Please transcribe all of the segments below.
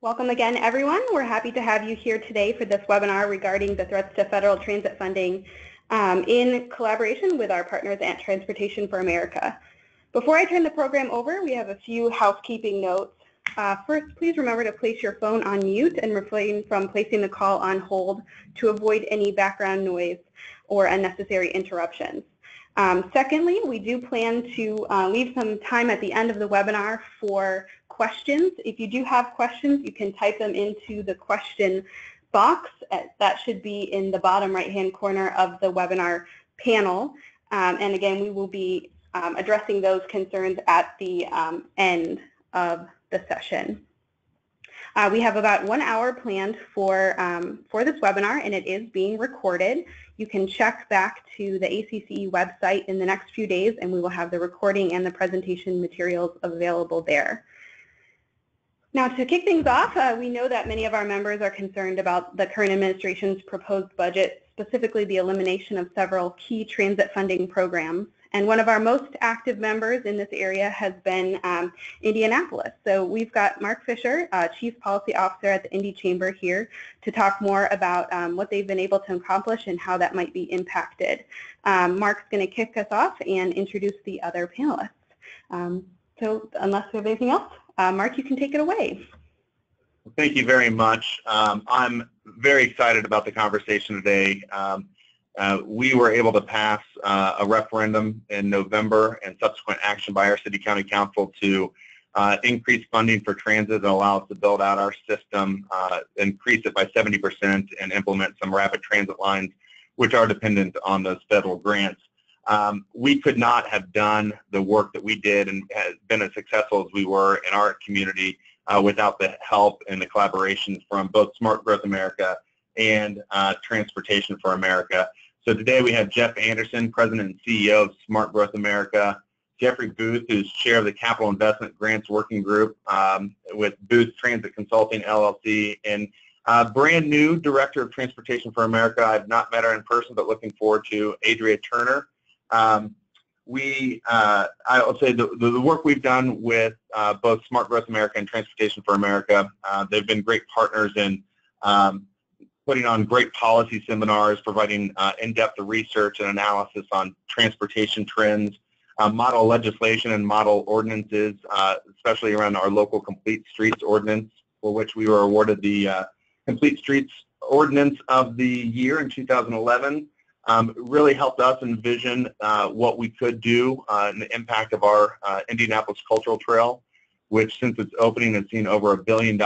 Welcome again, everyone. We're happy to have you here today for this webinar regarding the threats to federal transit funding in collaboration with our partners at Transportation for America. Before I turn the program over, we have a few housekeeping notes. First, please remember to place your phone on mute and refrain from placing the call on hold to avoid any background noise or unnecessary interruptions. Secondly, we do plan to leave some time at the end of the webinar for questions. If you do have questions, you can type them into the question box. That should be in the bottom right-hand corner of the webinar panel. And again, we will be addressing those concerns at the end of the session. We have about 1 hour planned for this webinar, and it is being recorded. You can check back to the ACCE website in the next few days, and we will have the recording and the presentation materials available there. Now, to kick things off, we know that many of our members are concerned about the current administration's proposed budget, specifically the elimination of several key transit funding programs. And one of our most active members in this area has been Indianapolis. So we've got Mark Fisher, Chief Policy Officer at the Indy Chamber, here to talk more about what they've been able to accomplish and how that might be impacted. Mark's going to kick us off and introduce the other panelists. So unless we have anything else, Mark, you can take it away. Thank you very much. I'm very excited about the conversation today. We were able to pass a referendum in November and subsequent action by our City County Council to increase funding for transit and allow us to build out our system, increase it by 70%, and implement some rapid transit lines, which are dependent on those federal grants. We could not have done the work that we did and has been as successful as we were in our community without the help and the collaboration from both Smart Growth America and Transportation for America. So today we have Geoff Anderson, President and CEO of Smart Growth America, Jeffrey Boothe, who's Chair of the Capital Investment Grants Working Group with Boothe Transit Consulting, LLC, and brand new Director of Transportation for America. I've not met her in person, but looking forward to Adrea Turner. I will say the work we've done with both Smart Growth America and Transportation for America, they've been great partners in putting on great policy seminars, providing in-depth research and analysis on transportation trends, model legislation and model ordinances, especially around our local Complete Streets Ordinance, for which we were awarded the Complete Streets Ordinance of the Year in 2011. It really helped us envision what we could do and the impact of our Indianapolis Cultural Trail, which since its opening has seen over $1 billion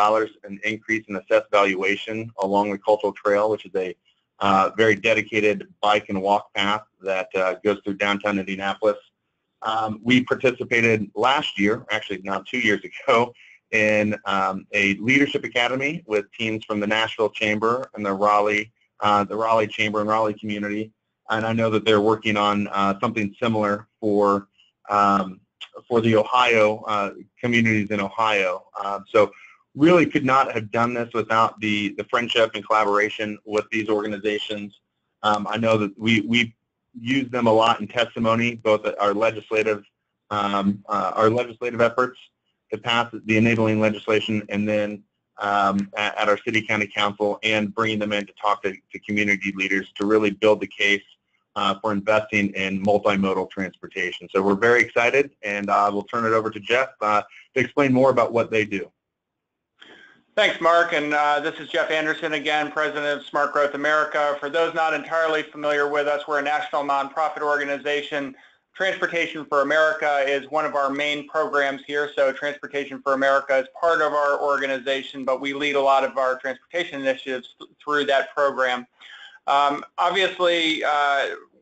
in increase in assessed valuation along the Cultural Trail, which is a very dedicated bike and walk path that goes through downtown Indianapolis. We participated last year, actually now 2 years ago, in a leadership academy with teams from the Nashville Chamber and the Raleigh Chamber and Raleigh community, and I know that they're working on something similar for the Ohio communities in Ohio. So really could not have done this without the friendship and collaboration with these organizations. I know that we use them a lot in testimony, both at our legislative efforts to pass the enabling legislation, and then at our City County Council, and bringing them in to talk to community leaders to really build the case for investing in multimodal transportation. So we're very excited, and we'll turn it over to Geoff to explain more about what they do. Thanks, Mark, and this is Geoff Anderson again, President of Smart Growth America. For those not entirely familiar with us, we're a national nonprofit organization. Transportation for America is one of our main programs here, so Transportation for America is part of our organization, but we lead a lot of our transportation initiatives through that program. Obviously,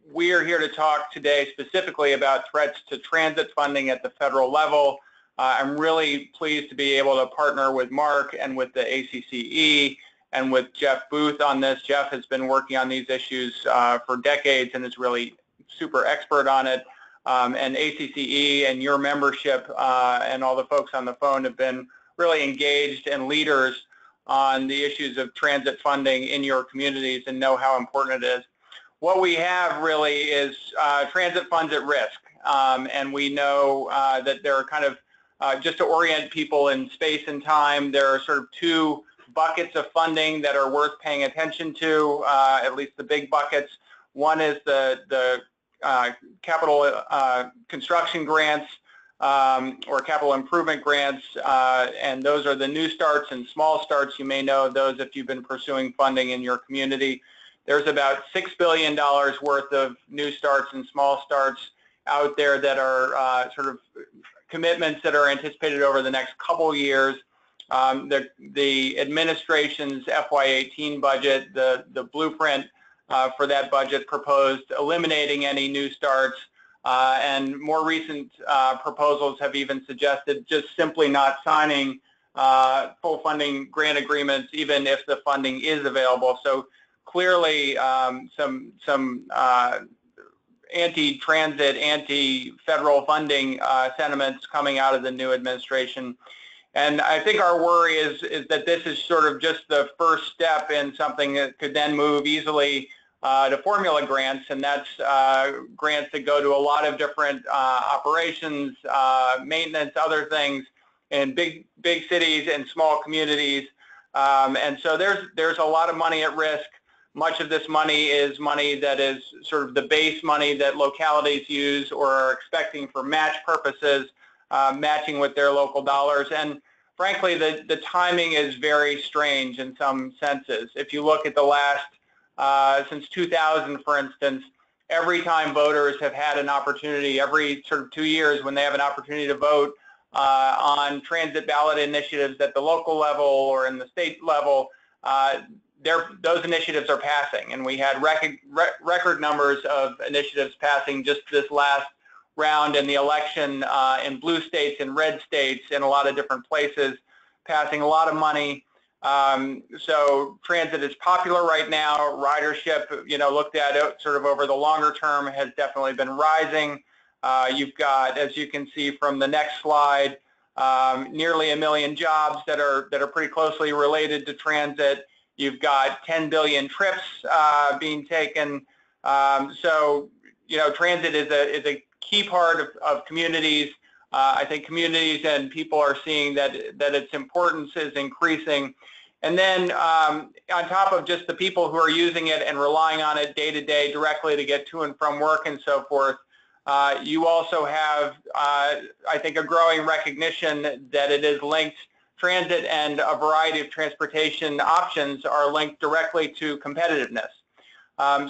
we are here to talk today specifically about threats to transit funding at the federal level. I'm really pleased to be able to partner with Mark and with the ACCE and with Geoff Boothe on this. Geoff has been working on these issues for decades and is really super expert on it. And ACCE and your membership and all the folks on the phone have been really engaged and leaders on the issues of transit funding in your communities and know how important it is. What we have really is transit funds at risk, and we know that there are kind of just to orient people in space and time, there are sort of two buckets of funding that are worth paying attention to, at least the big buckets. One is the capital construction grants or capital improvement grants, and those are the new starts and small starts. You may know those if you've been pursuing funding in your community. There's about $6 billion worth of new starts and small starts out there that are sort of commitments that are anticipated over the next couple years. The administration's FY18 budget, the blueprint for that budget proposed eliminating any new starts, and more recent proposals have even suggested just simply not signing full funding grant agreements even if the funding is available. So clearly some anti-transit, anti-federal funding sentiments coming out of the new administration. And I think our worry is that this is sort of just the first step in something that could then move easily to formula grants, and that's grants that go to a lot of different operations, maintenance, other things in big cities and small communities. And so there's a lot of money at risk. Much of this money is money that is sort of the base money that localities use or are expecting for match purposes, matching with their local dollars. And frankly, the timing is very strange in some senses. If you look at the last, since 2000, for instance, every time voters have had an opportunity, every sort of 2 years when they have an opportunity to vote on transit ballot initiatives at the local level or in the state level, those initiatives are passing. And we had record numbers of initiatives passing just this last round in the election in blue states and red states in a lot of different places, passing a lot of money. So transit is popular right now. Ridership, looked at it sort of over the longer term, has definitely been rising. You've got, as you can see from the next slide, nearly 1 million jobs that are pretty closely related to transit. You've got 10 billion trips being taken. So, transit is a key part of communities. I think communities and people are seeing that its importance is increasing. And then on top of just the people who are using it and relying on it day to day directly to get to and from work and so forth, you also have, I think, a growing recognition that it is linked. Transit and a variety of transportation options are linked directly to competitiveness.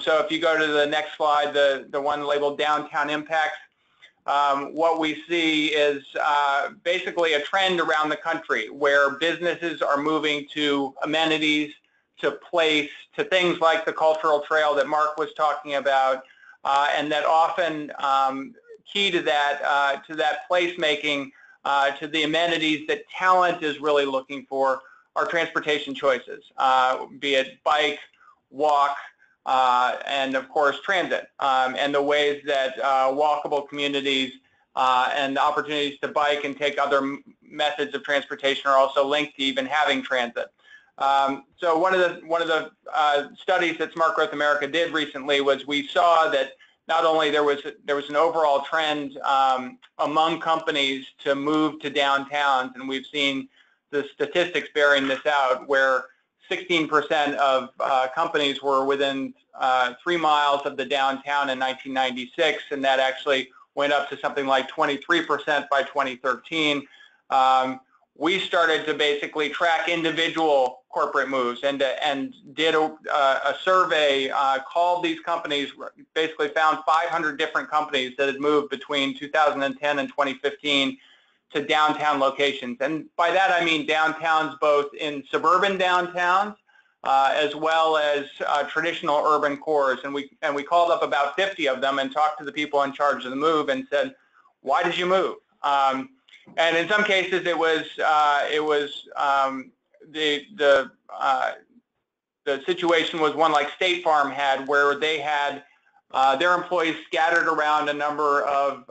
So if you go to the next slide, the one labeled downtown impacts, what we see is basically a trend around the country where businesses are moving to amenities, to place, to things like the cultural trail that Mark was talking about, and that often key to that placemaking, to the amenities that talent is really looking for are transportation choices, be it bike, walk, and of course transit, and the ways that walkable communities and opportunities to bike and take other methods of transportation are also linked to even having transit. So one of the studies that Smart Growth America did recently was we saw that not only there was an overall trend among companies to move to downtowns, and we've seen the statistics bearing this out, where 16% of companies were within 3 miles of the downtown in 1996, and that actually went up to something like 23% by 2013. We started to basically track individual corporate moves and did a survey, called these companies, basically found 500 different companies that had moved between 2010 and 2015 to downtown locations. And by that I mean downtowns both in suburban downtowns as well as traditional urban cores. And we called up about 50 of them and talked to the people in charge of the move and said, why did you move? And in some cases it was the situation was one like State Farm had, where they had their employees scattered around a number of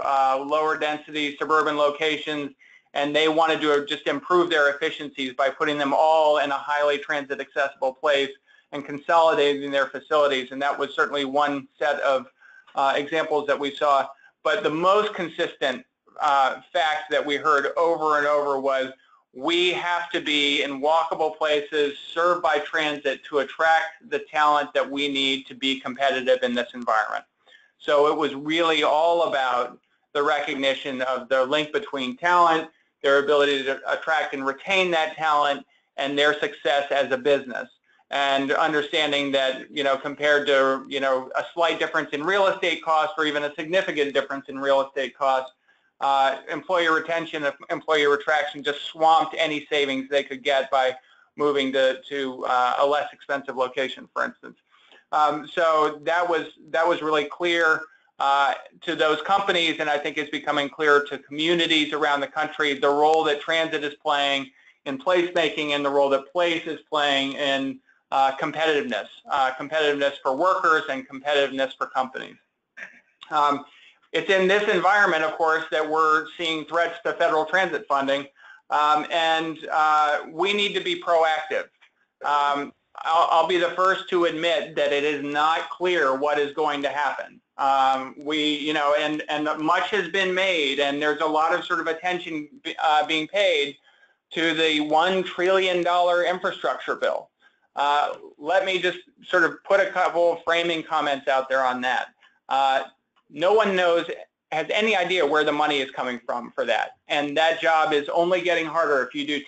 lower density suburban locations, and they wanted to just improve their efficiencies by putting them all in a highly transit accessible place and consolidating their facilities. And that was certainly one set of examples that we saw. But the most consistent fact that we heard over and over was we have to be in walkable places served by transit to attract the talent that we need to be competitive in this environment. So it was really all about the recognition of the link between talent, their ability to attract and retain that talent, and their success as a business. And understanding that, compared to, a slight difference in real estate costs or even a significant difference in real estate costs, employee retention, employee retraction just swamped any savings they could get by moving to a less expensive location, for instance. So that was really clear to those companies, and I think it's becoming clear to communities around the country the role that transit is playing in placemaking and the role that place is playing in competitiveness for workers and competitiveness for companies. It's in this environment, of course, that we're seeing threats to federal transit funding, and we need to be proactive. I'll be the first to admit that it is not clear what is going to happen. And much has been made, and there's a lot of sort of attention being paid to the $1 trillion infrastructure bill. Let me just sort of put a couple of framing comments out there on that. No one has any idea where the money is coming from for that, and that job is only getting harder. If you do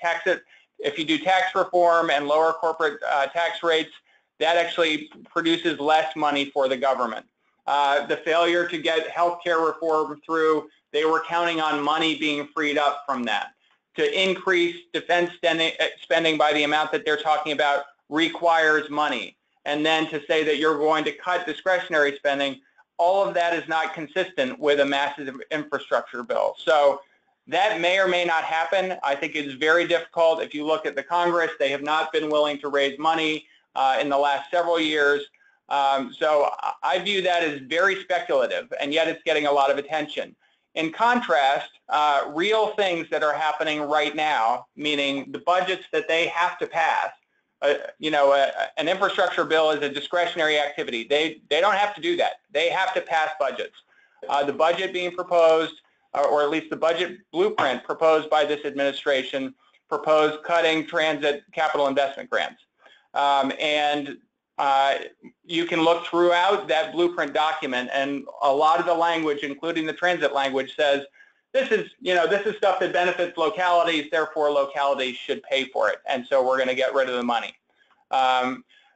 tax reform and lower corporate tax rates, that actually produces less money for the government. The failure to get healthcare reform through, they were counting on money being freed up from that. To increase defense spending by the amount that they're talking about requires money. And then to say that you're going to cut discretionary spending, all of that is not consistent with a massive infrastructure bill. So that may or may not happen. I think it's very difficult. If you look at the Congress, they have not been willing to raise money in the last several years. So I view that as very speculative, and yet it's getting a lot of attention. In contrast, real things that are happening right now, meaning the budgets that they have to pass, an infrastructure bill is a discretionary activity. They don't have to do that. They have to pass budgets. The budget being proposed, or at least the budget blueprint proposed by this administration, proposed cutting transit capital investment grants. You can look throughout that blueprint document, and a lot of the language, including the transit language, says this is stuff that benefits localities, therefore localities should pay for it, and so we're going to get rid of the money.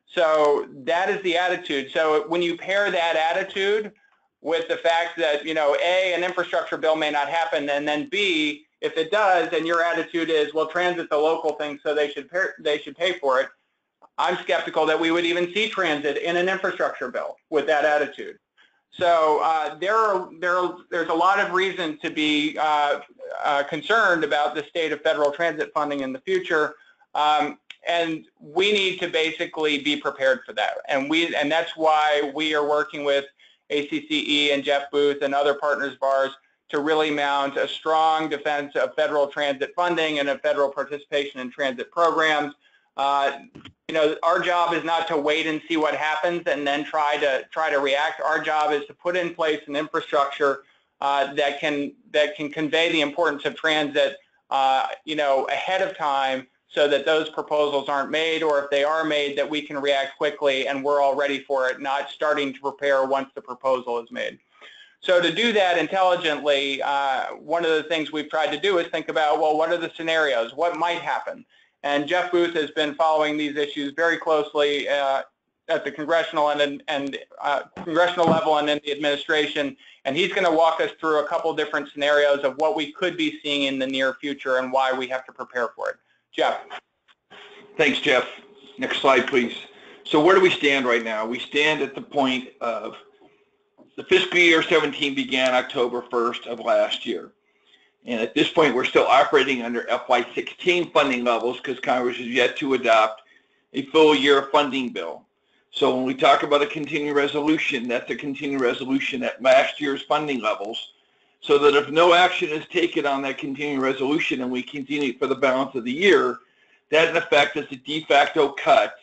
So that is the attitude. So when you pair that attitude with the fact that, A, an infrastructure bill may not happen, and then B, if it does, and your attitude is, well, transit's a local thing, so they should pay for it, I'm skeptical that we would even see transit in an infrastructure bill with that attitude. So there's a lot of reason to be concerned about the state of federal transit funding in the future, and we need to basically be prepared for that. And that's why we are working with ACCE and Geoff Boothe and other partners of ours to really mount a strong defense of federal transit funding and of federal participation in transit programs. Our job is not to wait and see what happens and then try to react. Our job is to put in place an infrastructure that can convey the importance of transit, ahead of time, so that those proposals aren't made, or if they are made, that we can react quickly and we're all ready for it, not starting to prepare once the proposal is made. So to do that intelligently, one of the things we've tried to do is think about, well, what are the scenarios? What might happen? And Geoff Boothe has been following these issues very closely at the congressional congressional level and in the administration, and he's going to walk us through a couple different scenarios of what we could be seeing in the near future and why we have to prepare for it. Geoff. Thanks, Geoff. Next slide, please. So where do we stand right now? We stand at the point of the fiscal year 17 began October 1st of last year. And at this point, we're still operating under FY16 funding levels because Congress has yet to adopt a full year funding bill. So when we talk about a continuing resolution, that's a continuing resolution at last year's funding levels, so that if no action is taken on that continuing resolution and we continue for the balance of the year, that in effect is a de facto cut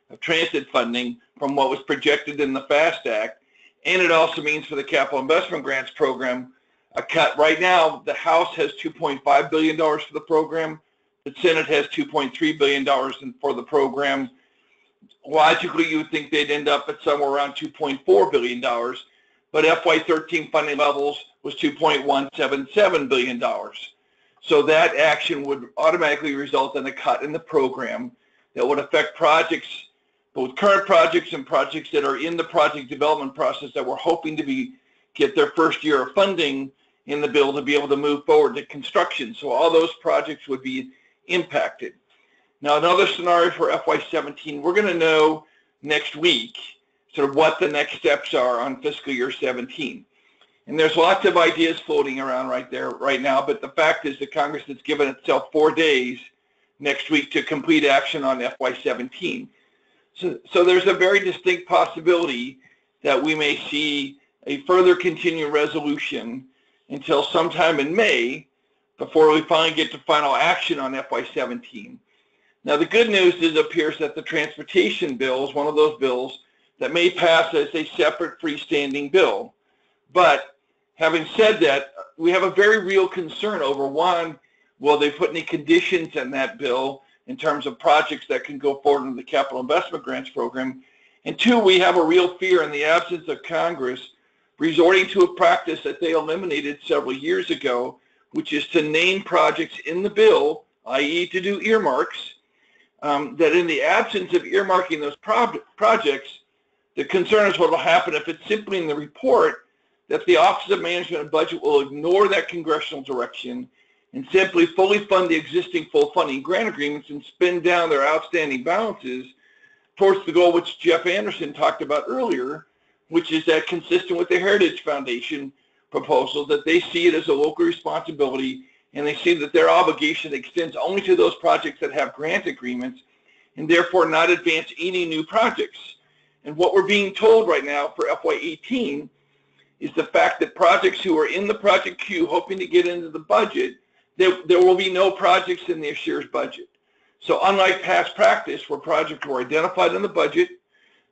of transit funding from what was projected in the FAST Act. And it also means for the Capital Investment Grants Program, a cut. Right now, the House has $2.5 billion for the program. The Senate has $2.3 billion for the program. Logically, you would think they'd end up at somewhere around $2.4 billion, but FY13 funding levels was $2.177 billion. So that action would automatically result in a cut in the program that would affect projects, both current projects and projects that are in the project development process that we're hoping to get their first year of funding in the bill to be able to move forward to construction. So all those projects would be impacted. Now, another scenario for FY17, we're going to know next week sort of what the next steps are on fiscal year 17. And there's lots of ideas floating around right now, but the fact is that Congress has given itself 4 days next week to complete action on FY17. So there's a very distinct possibility that we may see a further continuing resolution until sometime in May before we finally get to final action on FY17. Now, the good news is it appears that the transportation bill is one of those bills that may pass as a separate freestanding bill. But having said that, we have a very real concern over, one, will they put any conditions in that bill in terms of projects that can go forward in the capital investment grants program? And two, we have a real fear in the absence of Congress resorting to a practice that they eliminated several years ago, which is to name projects in the bill, i.e. to do earmarks, that in the absence of earmarking those projects, the concern is what will happen if it's simply in the report that the Office of Management and Budget will ignore that congressional direction and simply fully fund the existing full funding grant agreements and spend down their outstanding balances towards the goal which Geoff Anderson talked about earlier, which is that consistent with the Heritage Foundation proposal, that they see it as a local responsibility and they see that their obligation extends only to those projects that have grant agreements and therefore not advance any new projects. And what we're being told right now for FY18 is the fact that projects who are in the project queue hoping to get into the budget, there will be no projects in this year's budget. So unlike past practice where projects were identified in the budget,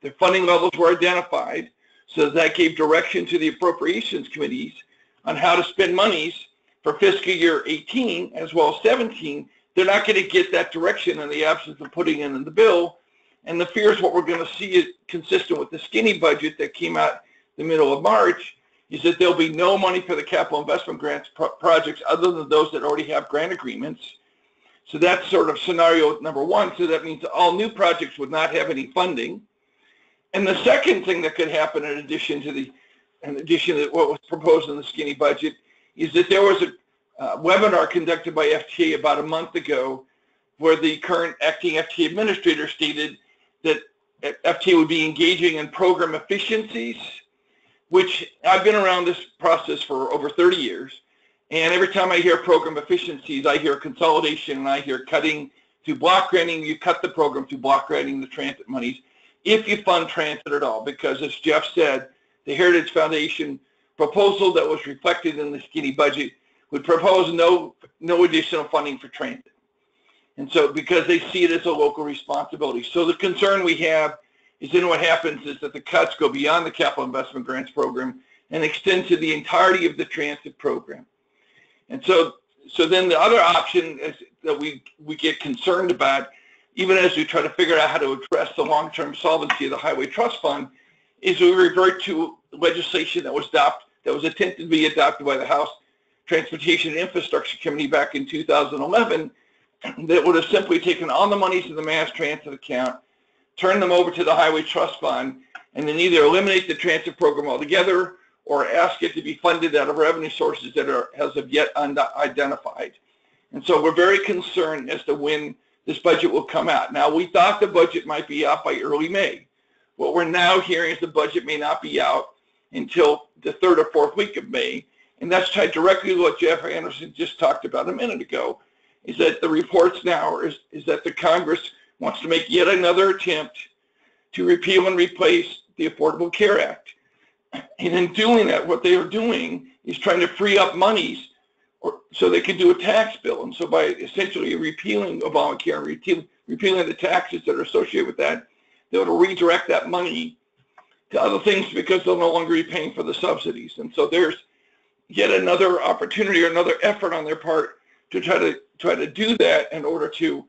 the funding levels were identified, so that gave direction to the appropriations committees on how to spend monies for fiscal year 18 as well as 17, they're not going to get that direction in the absence of putting it in the bill. And the fear is what we're going to see is consistent with the skinny budget that came out the middle of March, is that there'll be no money for the capital investment grants projects other than those that already have grant agreements. So that's sort of scenario number one. So that means that all new projects would not have any funding. And the second thing that could happen in addition to what was proposed in the skinny budget is that there was a webinar conducted by FTA about a month ago where the current acting FTA administrator stated that FTA would be engaging in program efficiencies, which I've been around this process for over 30 years. And every time I hear program efficiencies, I hear consolidation and I hear cutting to block granting. You cut the program to block granting the transit monies if you fund transit at all, because as Geoff said, the Heritage Foundation proposal that was reflected in the skinny budget would propose no additional funding for transit. And so because they see it as a local responsibility. So the concern we have is then what happens is that the cuts go beyond the capital investment grants program and extend to the entirety of the transit program. And so then the other option is that we get concerned about, even as we try to figure out how to address the long-term solvency of the Highway Trust Fund, is we revert to legislation that was attempted to be adopted by the House Transportation and Infrastructure Committee back in 2011 that would have simply taken all the monies in the mass transit account, turn them over to the Highway Trust Fund, and then either eliminate the transit program altogether or ask it to be funded out of revenue sources that are as of yet unidentified. And so we're very concerned as to when this budget will come out. Now, we thought the budget might be out by early May. What we're now hearing is the budget may not be out until the 3rd or 4th week of May, and that's tied directly to what Geoff Anderson just talked about a minute ago, is that the reports now is that the Congress wants to make yet another attempt to repeal and replace the Affordable Care Act. And in doing that, what they are doing is trying to free up monies so they can do a tax bill. And so by essentially repealing Obamacare and repealing the taxes that are associated with that, they'll redirect that money to other things because they'll no longer be paying for the subsidies. And so there's yet another opportunity or another effort on their part to try to do that in order to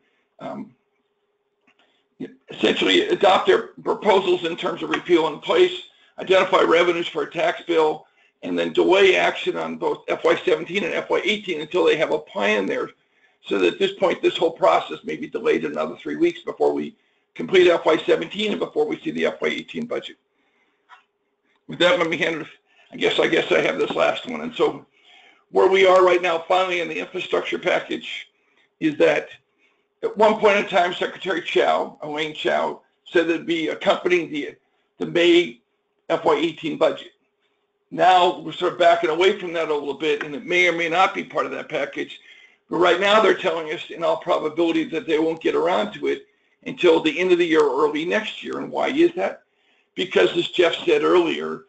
essentially adopt their proposals in terms of repeal in place, identify revenues for a tax bill, and then delay action on both FY17 and FY18 until they have a plan there. So that at this point, this whole process may be delayed another 3 weeks before we complete FY17 and before we see the FY18 budget. With that, let me hand it. I guess I have this last one. And so where we are right now, finally, in the infrastructure package, is that at one point in time, Secretary Elaine Chao, said that it'd be accompanying the May FY18 budget. Now we're sort of backing away from that a little bit, and it may or may not be part of that package. But right now they're telling us in all probability that they won't get around to it until the end of the year or early next year. And why is that? Because, as Geoff said earlier,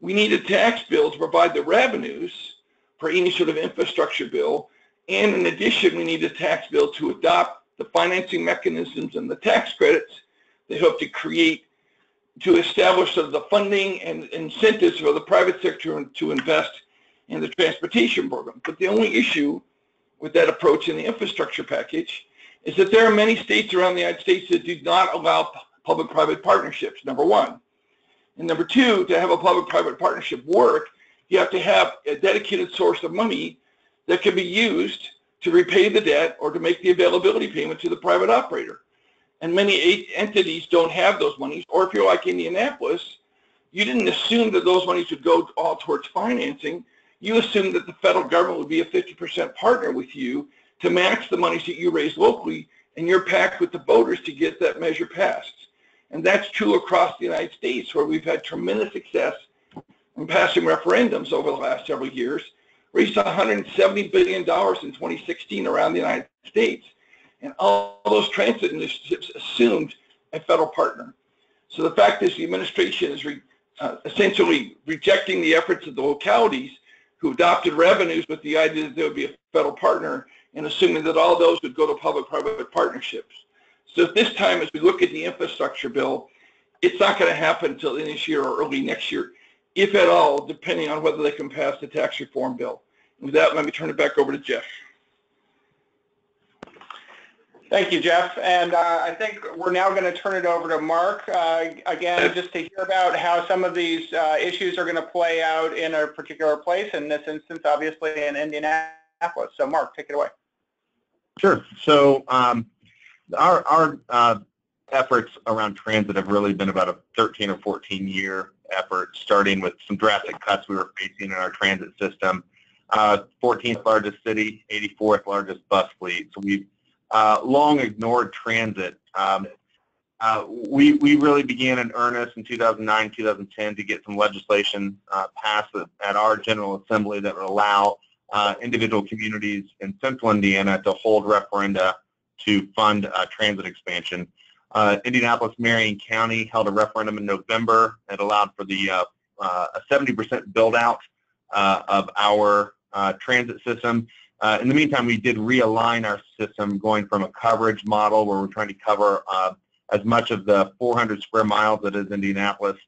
we need a tax bill to provide the revenues for any sort of infrastructure bill. And in addition, we need a tax bill to adopt the financing mechanisms and the tax credits they hope to create to establish sort of the funding and incentives for the private sector to invest in the transportation program. But the only issue with that approach in the infrastructure package is that there are many states around the United States that do not allow public-private partnerships, number one. And number two, to have a public-private partnership work, you have to have a dedicated source of money that can be used to repay the debt or to make the availability payment to the private operator. And many entities don't have those monies. Or if you're like Indianapolis, you didn't assume that those monies would go all towards financing. You assumed that the federal government would be a 50% partner with you to match the monies that you raise locally, and you're packed with the voters to get that measure passed. And that's true across the United States, where we've had tremendous success in passing referendums over the last several years, raised $170 billion in 2016 around the United States. And all those transit initiatives assumed a federal partner. So the fact is the administration is essentially rejecting the efforts of the localities who adopted revenues with the idea that there would be a federal partner and assuming that all those would go to public-private partnerships. So at this time, as we look at the infrastructure bill, it's not going to happen until this year or early next year, if at all, depending on whether they can pass the tax reform bill. With that, let me turn it back over to Geoff. Thank you, Geoff. And I think we're now going to turn it over to Mark, again, just to hear about how some of these issues are going to play out in a particular place, in this instance, obviously, in Indianapolis. So, Mark, take it away. Sure. So our efforts around transit have really been about a 13 or 14-year effort, starting with some drastic cuts we were facing in our transit system. 14th largest city, 84th largest bus fleet. So we've long ignored transit. We really began in earnest in 2009, 2010 to get some legislation passed at our General Assembly that would allow individual communities in central Indiana to hold referenda to fund transit expansion. Indianapolis, Marion County held a referendum in November that allowed for the a 70% build out of our transit system. In the meantime, we did realign our system, going from a coverage model where we're trying to cover as much of the 400 square miles that is Indianapolis,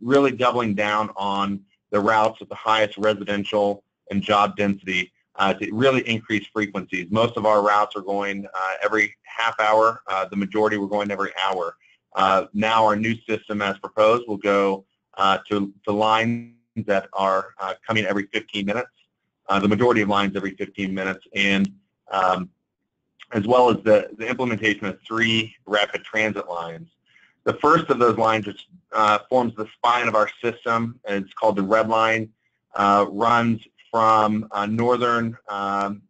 really doubling down on the routes with the highest residential and job density to really increase frequencies. Most of our routes are going every half hour. The majority were going every hour. Now our new system, as proposed, will go to lines that are coming every 15 minutes. The majority of lines every 15 minutes, and as well as the implementation of 3 rapid transit lines. The first of those lines, which forms the spine of our system, and it's called the Red Line, runs from Northern Arts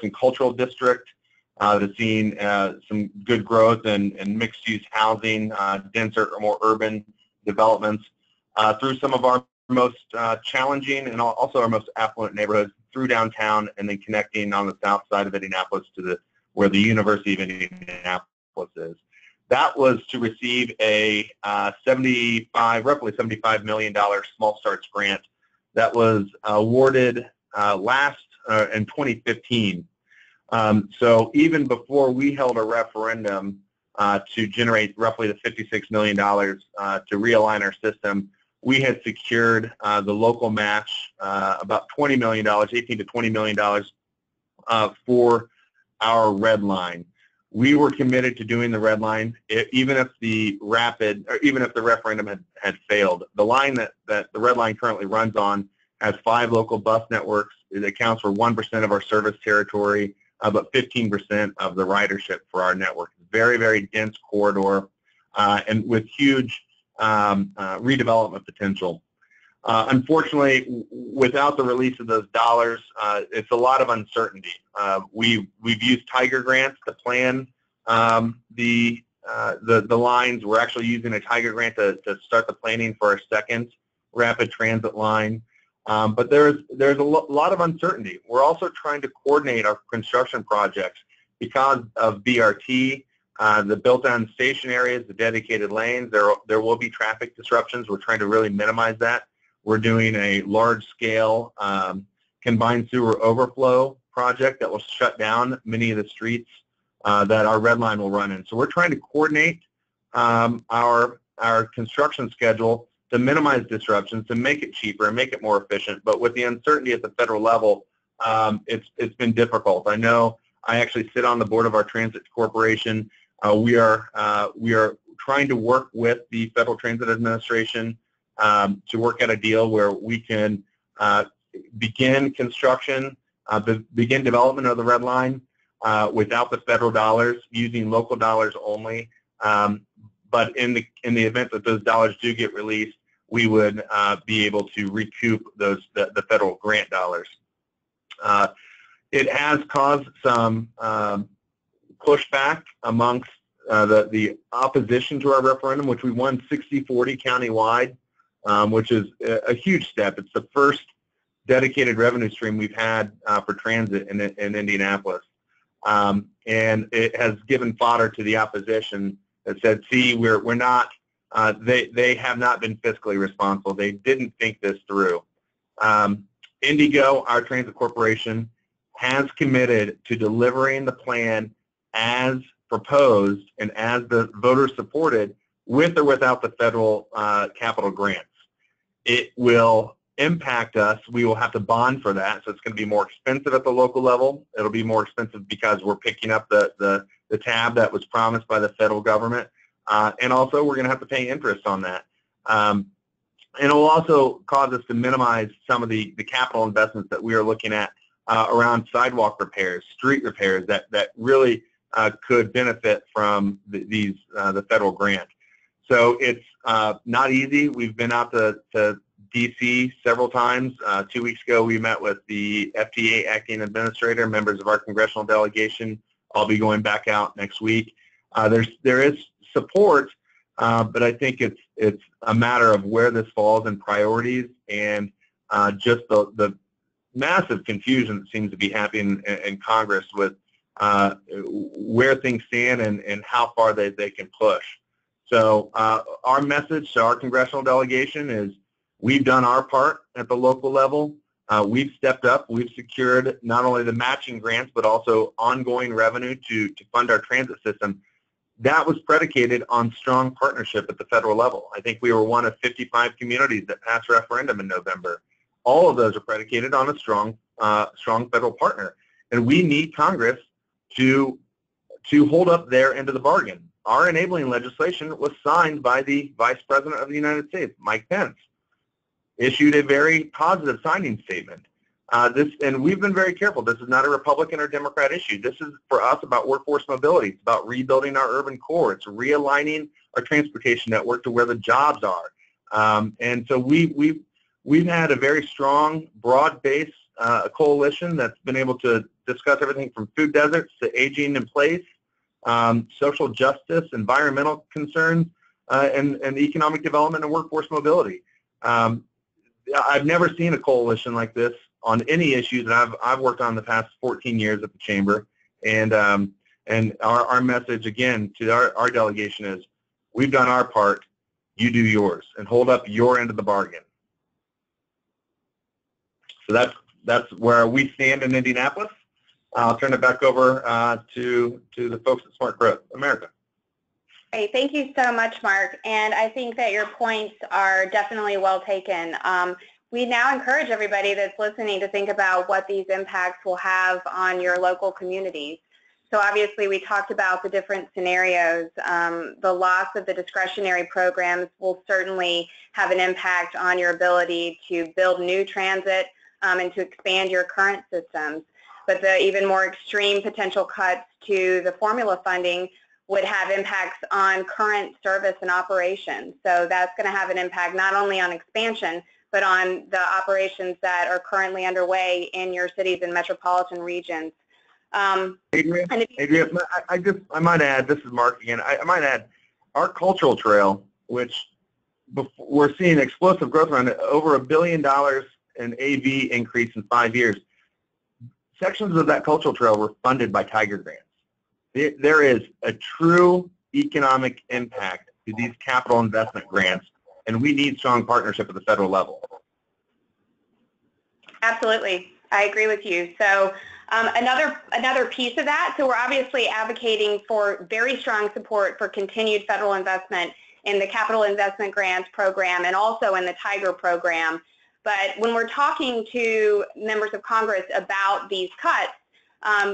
and Cultural District that's seeing some good growth and mixed-use housing, denser or more urban developments, through some of our most challenging and also our most affluent neighborhoods, through downtown, and then connecting on the south side of Indianapolis to where the University of Indianapolis is. That was to receive a roughly $75 million Small Starts grant that was awarded in 2015. So even before we held a referendum to generate roughly the $56 million to realign our system, we had secured the local match, about $20 million, $18 to $20 million for our red line. We were committed to doing the red line, even if the referendum had failed. The line that the red line currently runs on has 5 local bus networks. It accounts for 1% of our service territory, but 15% of the ridership for our network. Very, very dense corridor, and with huge redevelopment potential. Unfortunately, without the release of those dollars, it's a lot of uncertainty. We've used Tiger grants to plan the lines. We're actually using a Tiger grant to start the planning for our second rapid transit line. But there's a lot of uncertainty. We're also trying to coordinate our construction projects because of BRT, the built-on station areas, the dedicated lanes. There will be traffic disruptions. We're trying to really minimize that. We're doing a large-scale combined sewer overflow project that will shut down many of the streets that our red line will run in. So we're trying to coordinate our construction schedule to minimize disruptions, to make it cheaper and make it more efficient. But with the uncertainty at the federal level, it's been difficult. I know I actually sit on the board of our transit corporation. We are trying to work with the Federal Transit Administration to work out a deal where we can begin construction, begin development of the red line without the federal dollars, using local dollars only. But in the event that those dollars do get released, we would be able to recoup the federal grant dollars. It has caused some pushback amongst the opposition to our referendum, which we won 60-40 countywide, which is a huge step. It's the first dedicated revenue stream we've had for transit in Indianapolis. And it has given fodder to the opposition that said, see, we're not, they have not been fiscally responsible. They didn't think this through. Indigo, our transit corporation, has committed to delivering the plan as proposed and as the voters supported, with or without the federal capital grants. It will impact us. We will have to bond for that, so it's going to be more expensive at the local level. It'll be more expensive because we're picking up the tab that was promised by the federal government, and also we're going to have to pay interest on that. And it will also cause us to minimize some of the capital investments that we are looking at around sidewalk repairs, street repairs that really could benefit from the federal grant. So it's not easy. We've been out to D.C. several times. 2 weeks ago, we met with the FTA acting administrator, members of our congressional delegation. I'll be going back out next week. There is support, but I think it's a matter of where this falls in priorities and just the massive confusion that seems to be happening in Congress with where things stand and how far they can push. So our message to our congressional delegation is we've done our part at the local level. We've stepped up. We've secured not only the matching grants, but also ongoing revenue to fund our transit system. That was predicated on strong partnership at the federal level. I think we were one of 55 communities that passed referendum in November. All of those are predicated on a strong federal partner. And we need Congress to hold up their end of the bargain. Our enabling legislation was signed by the Vice President of the United States, Mike Pence, issued a very positive signing statement. And we've been very careful. This is not a Republican or Democrat issue. This is, for us, about workforce mobility. It's about rebuilding our urban core. It's realigning our transportation network to where the jobs are. And so we've had a very strong, broad-based coalition that's been able to discuss everything from food deserts to aging in place, social justice, environmental concerns, and economic development and workforce mobility. I've never seen a coalition like this on any issues that I've worked on the past 14 years at the Chamber. And our message, again, to our delegation is, we've done our part, you do yours, and hold up your end of the bargain. So that's where we stand in Indianapolis. I'll turn it back over to the folks at Smart Growth America. Great. Thank you so much, Mark. And I think that your points are definitely well taken. We now encourage everybody that's listening to think about what these impacts will have on your local communities. So obviously we talked about the different scenarios. The loss of the discretionary programs will certainly have an impact on your ability to build new transit and to expand your current systems. But the even more extreme potential cuts to the formula funding would have impacts on current service and operations. So that's going to have an impact not only on expansion, but on the operations that are currently underway in your cities and metropolitan regions. Adrea, I might add, this is Mark again, I might add, our cultural trail, which we're seeing explosive growth around it, over $1 billion in AV increase in 5 years. Sections of that cultural trail were funded by Tiger grants. There is a true economic impact to these capital investment grants, and we need strong partnership at the federal level. Absolutely. I agree with you. So another piece of that, so we're obviously advocating for very strong support for continued federal investment in the Capital Investment Grants program and also in the Tiger program. But when we're talking to members of Congress about these cuts,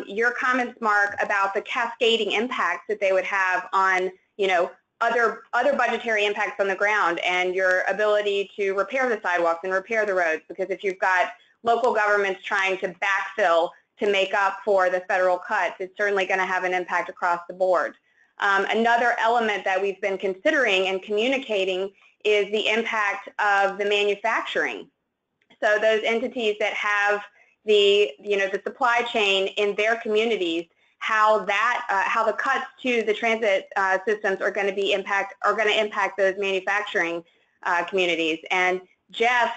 your comments, Mark, about the cascading impacts that they would have on, other budgetary impacts on the ground and your ability to repair the sidewalks and repair the roads, because if you've got local governments trying to backfill to make up for the federal cuts, it's certainly going to have an impact across the board. Another element that we've been considering and communicating is the impact of the manufacturing. So those entities that have the supply chain in their communities, how the cuts to the transit systems are going to impact those manufacturing communities. And Geoff,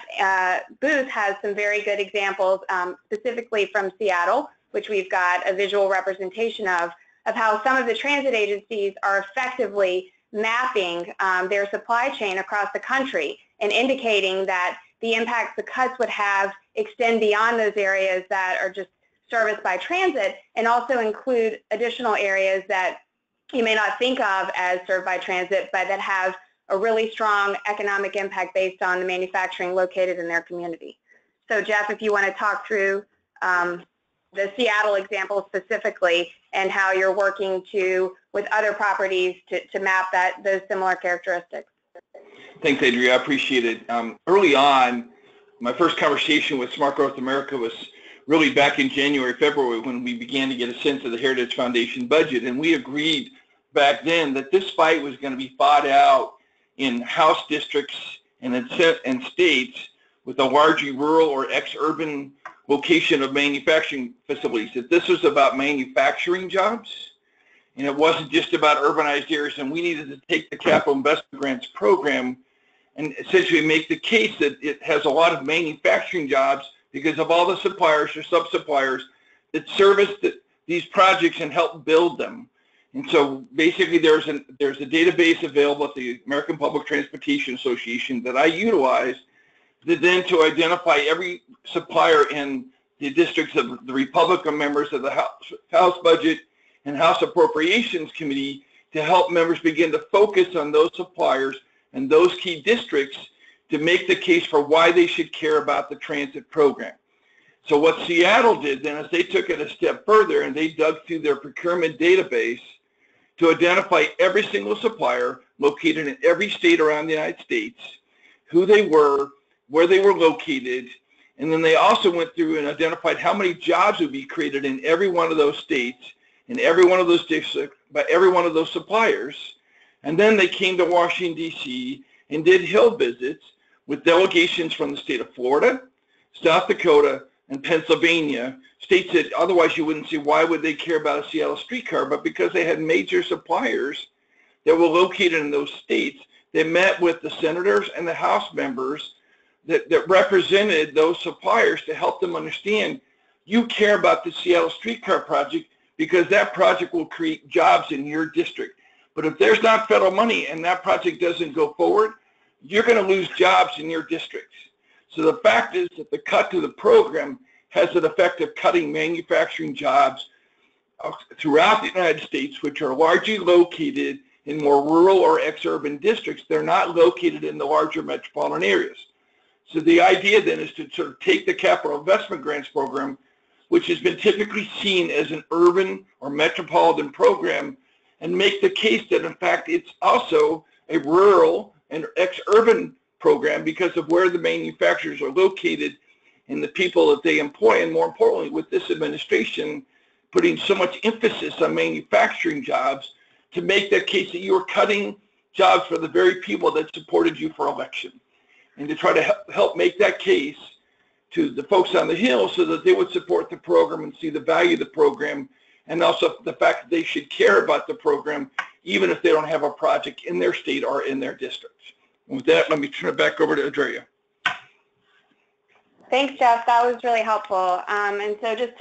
Boothe has some very good examples, specifically from Seattle, which we've got a visual representation of how some of the transit agencies are effectively mapping their supply chain across the country and indicating that the impacts the cuts would have extend beyond those areas that are just serviced by transit and also include additional areas that you may not think of as served by transit, but that have a really strong economic impact based on the manufacturing located in their community. So Geoff, if you want to talk through the Seattle example specifically and how you're working with other properties to map those similar characteristics. Thanks, Adrea. I appreciate it. Early on, my first conversation with Smart Growth America was really back in January, February, when we began to get a sense of the Heritage Foundation budget, and we agreed back then that this fight was going to be fought out in House districts and states with a largely rural or ex-urban location of manufacturing facilities, that this was about manufacturing jobs, and it wasn't just about urbanized areas, and we needed to take the Capital Investment Grants program and essentially make the case that it has a lot of manufacturing jobs because of all the suppliers or sub-suppliers that service these projects and help build them. And so basically there's a database available at the American Public Transportation Association that I utilize to identify every supplier in the districts of the Republican members of the House Budget and House Appropriations Committee to help members begin to focus on those suppliers and those key districts to make the case for why they should care about the transit program. So what Seattle did then is they took it a step further and they dug through their procurement database to identify every single supplier located in every state around the United States, who they were, where they were located, and then they also went through and identified how many jobs would be created in every one of those states, in every one of those districts, by every one of those suppliers. And then they came to Washington, D.C. and did Hill visits with delegations from the state of Florida, South Dakota, and Pennsylvania, states that otherwise you wouldn't see why would they care about a Seattle streetcar, but because they had major suppliers that were located in those states, they met with the senators and the House members that represented those suppliers to help them understand you care about the Seattle streetcar project because that project will create jobs in your district. But if there's not federal money and that project doesn't go forward, you're going to lose jobs in your districts. So the fact is that the cut to the program has an effect of cutting manufacturing jobs throughout the United States, which are largely located in more rural or ex-urban districts. They're not located in the larger metropolitan areas. So the idea then is to sort of take the capital investment grants program, which has been typically seen as an urban or metropolitan program, and make the case that in fact it's also a rural and ex-urban program because of where the manufacturers are located and the people that they employ, and more importantly, with this administration putting so much emphasis on manufacturing jobs, to make that case that you are cutting jobs for the very people that supported you for election, and to try to help make that case to the folks on the Hill so that they would support the program and see the value of the program, and also the fact that they should care about the program even if they don't have a project in their state or in their district. And with that, let me turn it back over to Adrea. Thanks, Geoff. That was really helpful. And so just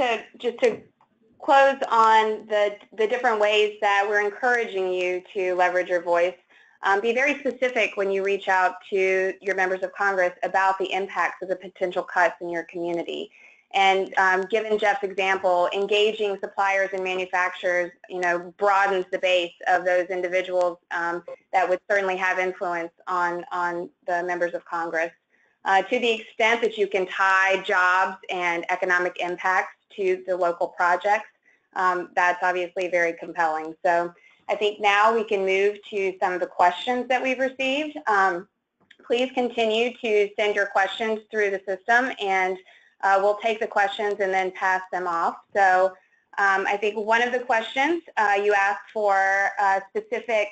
to close on the different ways that we're encouraging you to leverage your voice, be very specific when you reach out to your members of Congress about the impacts of the potential cuts in your community. And given Geoff's example, engaging suppliers and manufacturers, broadens the base of those individuals that would certainly have influence on the members of Congress. To the extent that you can tie jobs and economic impacts to the local projects, that's obviously very compelling. So I think now we can move to some of the questions that we've received. Please continue to send your questions through the system, and we'll take the questions and then pass them off. So I think one of the questions you asked for specific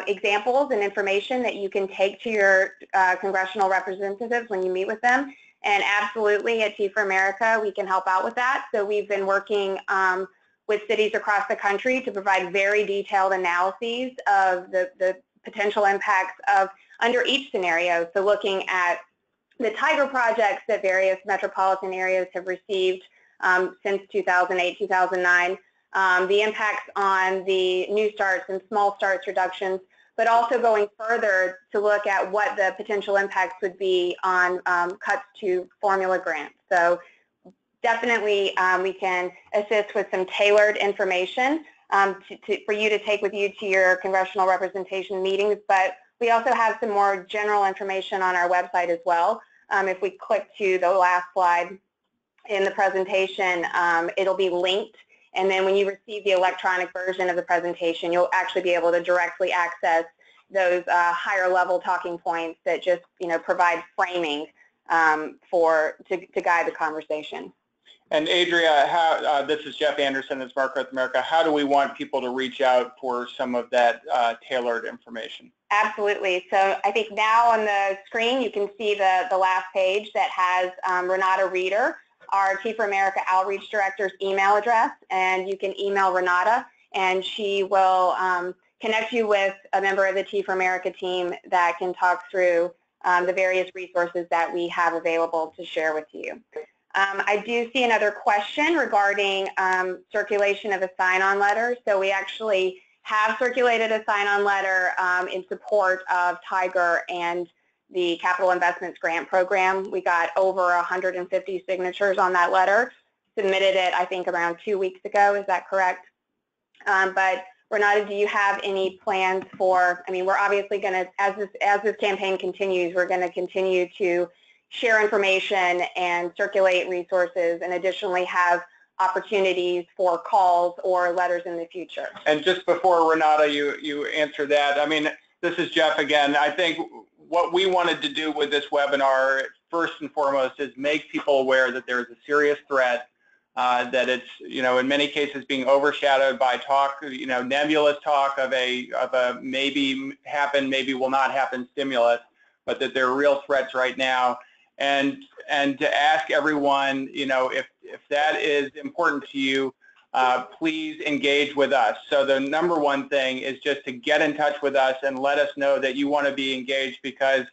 examples and information that you can take to your congressional representatives when you meet with them. And absolutely, at Tea for America, we can help out with that. So we've been working with cities across the country to provide very detailed analyses of the potential impacts of under each scenario. So looking at the Tiger projects that various metropolitan areas have received since 2008, 2009, the impacts on the new starts and small starts reductions, but also going further to look at what the potential impacts would be on cuts to formula grants. So definitely we can assist with some tailored information for you to take with you to your congressional representation meetings, but we also have some more general information on our website as well. If we click to the last slide in the presentation, it'll be linked, and then when you receive the electronic version of the presentation, you'll actually be able to directly access those higher level talking points that just provide framing to guide the conversation. And Adrea, this is Geoff Anderson at Smart Growth America. How do we want people to reach out for some of that tailored information? Absolutely. So I think now on the screen you can see the last page that has Renata Reeder, our Tea for America Outreach Director's email address, and you can email Renata and she will connect you with a member of the Tea for America team that can talk through the various resources that we have available to share with you. I do see another question regarding circulation of a sign-on letter. So we actually have circulated a sign-on letter in support of Tiger and the Capital Investments Grant Program. We got over 150 signatures on that letter, submitted it I think around 2 weeks ago, is that correct? But Renata, do you have any plans for, we're obviously going to, as this campaign continues, we're going to continue to share information and circulate resources, and additionally have opportunities for calls or letters in the future. And just before Renata, you answer that, this is Geoff again. I think what we wanted to do with this webinar, first and foremost, is make people aware that there is a serious threat, that it's, in many cases being overshadowed by talk, nebulous talk of a maybe happen, maybe will not happen stimulus, but that there are real threats right now. And to ask everyone, if that is important to you, please engage with us. So the number one thing is just to get in touch with us and let us know that you want to be engaged, because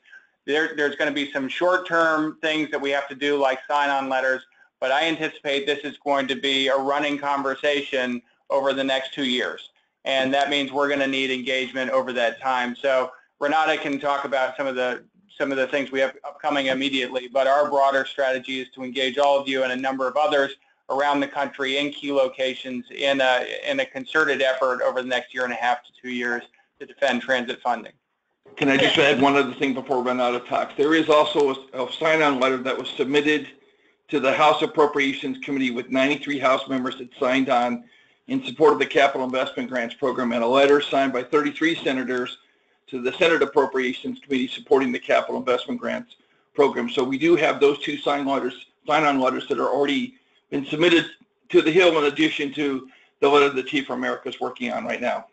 there's going to be some short-term things that we have to do, like sign-on letters, but I anticipate this is going to be a running conversation over the next 2 years. And that means we're going to need engagement over that time. So Renata can talk about some of the things we have upcoming immediately, but our broader strategy is to engage all of you and a number of others around the country in key locations in a concerted effort over the next 1.5 to 2 years to defend transit funding. Can I just add one other thing before we run out of talks? There is also a sign-on letter that was submitted to the House Appropriations Committee with 93 House members that signed on in support of the Capital Investment Grants Program, and a letter signed by 33 senators to the Senate Appropriations Committee supporting the Capital Investment Grants Program. So we do have those two sign-on letters that are already been submitted to the Hill, in addition to the letter that Chief for America is working on right now.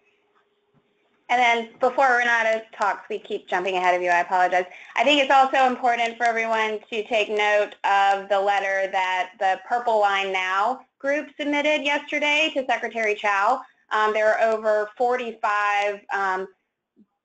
And then before Renata talks, we keep jumping ahead of you, I apologize. I think it's also important for everyone to take note of the letter that the Purple Line Now group submitted yesterday to Secretary Chow. There are over 45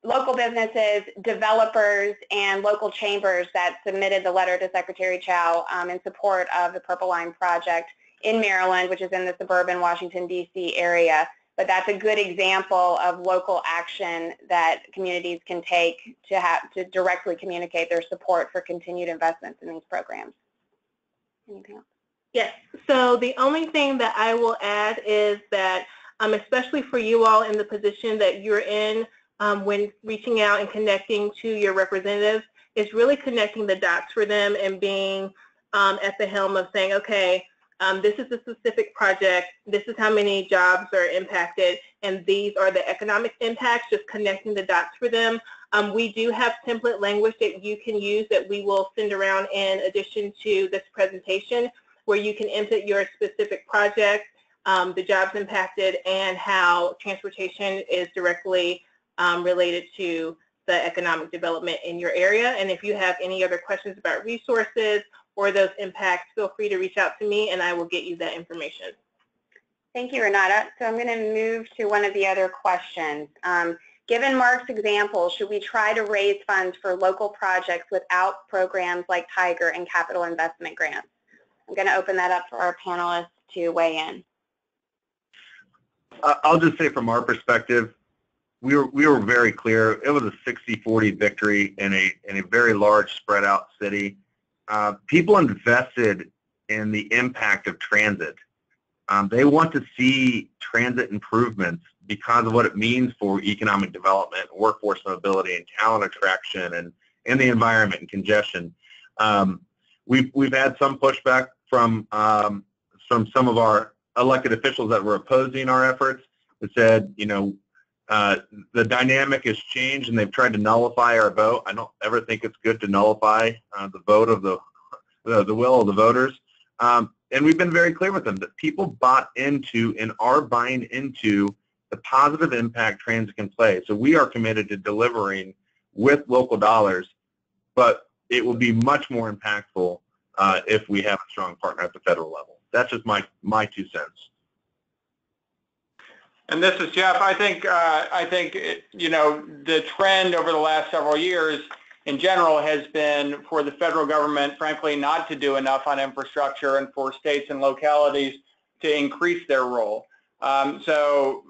local businesses, developers, and local chambers that submitted the letter to Secretary Chow in support of the Purple Line project in Maryland, which is in the suburban Washington, D.C. area. But that's a good example of local action that communities can take to directly communicate their support for continued investments in these programs. Anything else? Yes. So the only thing that I will add is that, especially for you all in the position that you're in, when reaching out and connecting to your representatives, is really connecting the dots for them and being at the helm of saying, okay, this is a specific project, this is how many jobs are impacted, and these are the economic impacts, just connecting the dots for them. We do have template language that you can use that we will send around in addition to this presentation, where you can input your specific project, the jobs impacted, and how transportation is directly related to the economic development in your area. And if you have any other questions about resources or those impacts, feel free to reach out to me and I will get you that information. Thank you, Renata. So I'm going to move to one of the other questions. Given Mark's example, should we try to raise funds for local projects without programs like Tiger and capital investment grants? I'm going to open that up for our panelists to weigh in. I'll just say from our perspective, we were very clear. It was a 60-40 victory in a very large spread out city. People invested in the impact of transit. They want to see transit improvements because of what it means for economic development, workforce mobility, and talent attraction, and the environment and congestion. We've had some pushback from some of our elected officials that were opposing our efforts, that said, you know, the dynamic has changed and they've tried to nullify our vote. I don't ever think it's good to nullify the vote of the will of the voters. And we've been very clear with them that people bought into and are buying into the positive impact transit can play. So we are committed to delivering with local dollars, but it will be much more impactful if we have a strong partner at the federal level. That's just my 2 cents. And this is Geoff. I think you know, the trend over the last several years in general has been for the federal government, frankly, not to do enough on infrastructure, and for states and localities to increase their role. So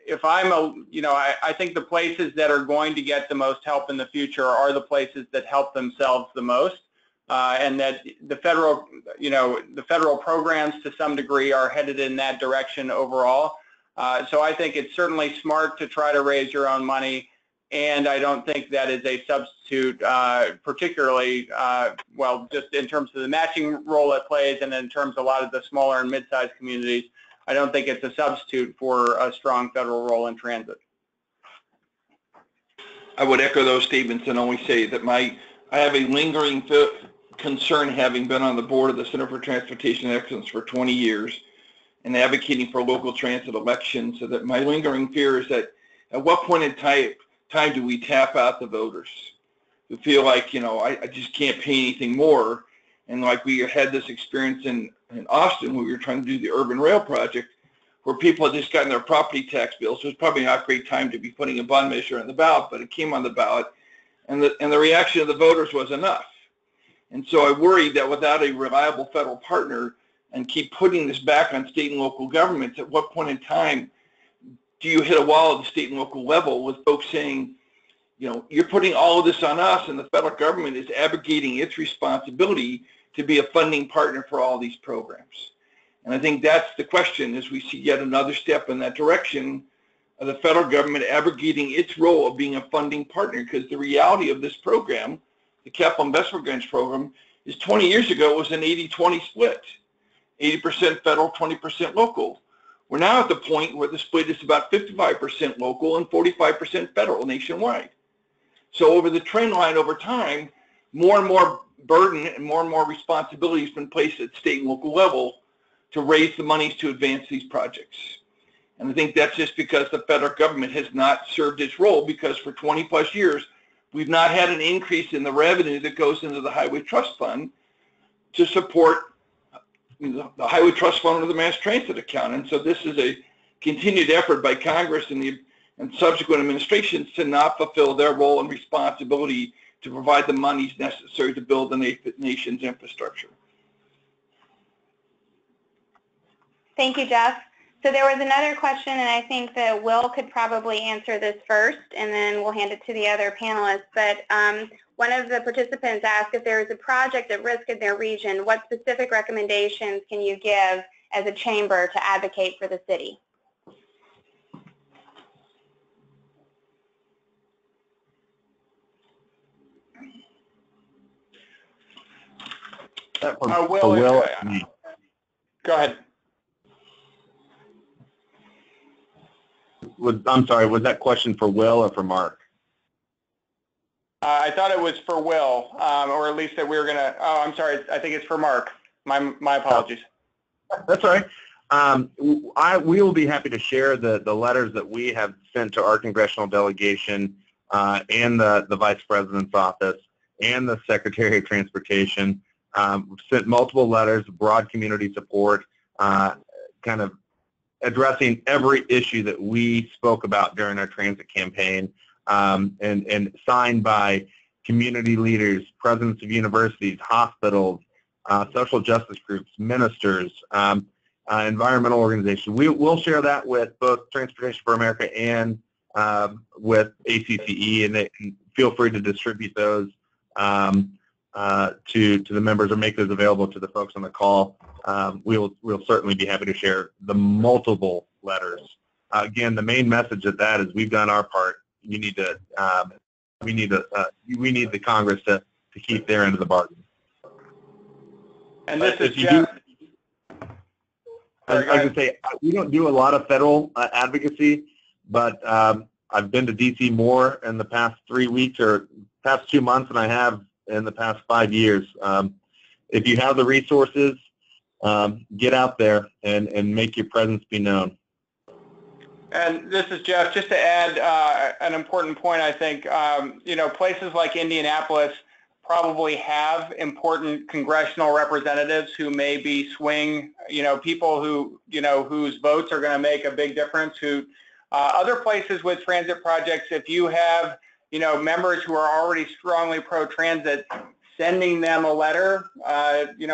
if I'm you know, I think the places that are going to get the most help in the future are the places that help themselves the most, and that the federal, you know, the federal programs to some degree are headed in that direction overall. So I think it's certainly smart to try to raise your own money, and I don't think that is a substitute, particularly, well, just in terms of the matching role it plays and in terms of a lot of the smaller and mid-sized communities. I don't think it's a substitute for a strong federal role in transit. I would echo those statements and only say that I have a lingering concern, having been on the board of the Center for Transportation Excellence for 20 years and advocating for local transit elections, so that my lingering fear is that at what point in time do we tap out the voters who feel like, you know, I just can't pay anything more? And like we had this experience in Austin when we were trying to do the urban rail project, where people had just gotten their property tax bills. So it was probably not a great time to be putting a bond measure on the ballot, but it came on the ballot, and the reaction of the voters was enough. And so I worry that without a reliable federal partner, and keep putting this back on state and local governments, at what point in time do you hit a wall at the state and local level with folks saying, you know, you're putting all of this on us, and the federal government is abrogating its responsibility to be a funding partner for all these programs? And I think that's the question, as we see yet another step in that direction of the federal government abrogating its role of being a funding partner, because the reality of this program, the Capital Investment Grants Program, is 20 years ago it was an 80-20 split, 80% federal, 20% local. We're now at the point where the split is about 55% local and 45% federal nationwide. So over the trend line over time, more and more burden and more responsibility has been placed at state and local level to raise the monies to advance these projects. And I think that's just because the federal government has not served its role, because for 20 plus years, we've not had an increase in the revenue that goes into the Highway Trust Fund to support the Highway Trust Fund or the Mass Transit account. And so this is a continued effort by Congress and subsequent administrations to not fulfill their role and responsibility to provide the monies necessary to build the nation's infrastructure. Thank you, Geoff. So there was another question, and I think that Will could probably answer this first, and then we'll hand it to the other panelists. But one of the participants asked, if there is a project at risk in their region, what specific recommendations can you give as a chamber to advocate for the city? Will, go ahead. I'm sorry, was that question for Will or for Mark? I thought it was for Will, or at least that we were going to, oh, I'm sorry, I think it's for Mark. My apologies. That's all right. We will be happy to share the letters that we have sent to our congressional delegation and the Vice President's office and the Secretary of Transportation. We've sent multiple letters, broad community support, kind of addressing every issue that we spoke about during our transit campaign, and signed by community leaders, presidents of universities, hospitals, social justice groups, ministers, environmental organizations. We'll share that with both Transportation for America and with ACCE, and feel free to distribute those to the members or make those available to the folks on the call. We'll certainly be happy to share the multiple letters. Again, the main message of that is we've done our part. We need the Congress to keep their end of the bargain. And this is Geoff. I was going to say, we don't do a lot of federal advocacy, but I've been to D.C. more in the past 3 weeks or past 2 months than I have in the past 5 years. If you have the resources, get out there and make your presence be known. And this is Geoff. Just to add an important point, I think, places like Indianapolis probably have important congressional representatives who may be swing, people who, whose votes are going to make a big difference. Other places with transit projects, if you have, members who are already strongly pro-transit, sending them a letter,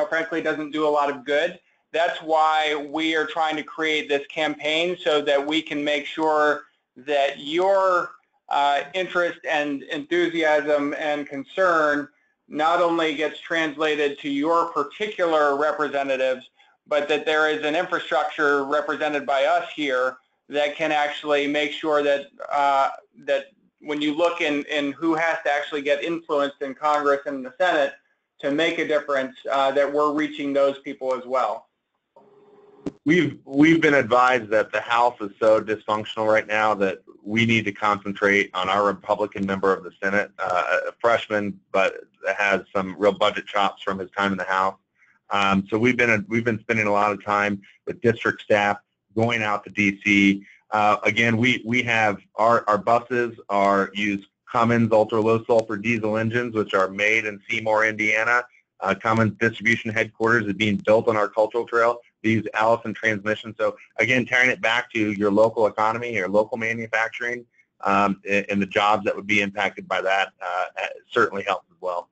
frankly, doesn't do a lot of good. That's why we are trying to create this campaign so that we can make sure that your interest and enthusiasm and concern not only gets translated to your particular representatives, but that there is an infrastructure represented by us here that can actually make sure that that when you look in who has to actually get influenced in Congress and the Senate to make a difference, that we're reaching those people as well. We've been advised that the House is so dysfunctional right now that we need to concentrate on our Republican member of the Senate, a freshman, but has some real budget chops from his time in the House. So we've been spending a lot of time with district staff going out to D.C. Again, we have our buses use Cummins ultra low sulfur diesel engines, which are made in Seymour, Indiana. Cummins distribution headquarters is being built on our cultural trail. They use Allison transmission. So again, tying it back to your local economy, your local manufacturing, and the jobs that would be impacted by that certainly helps as well.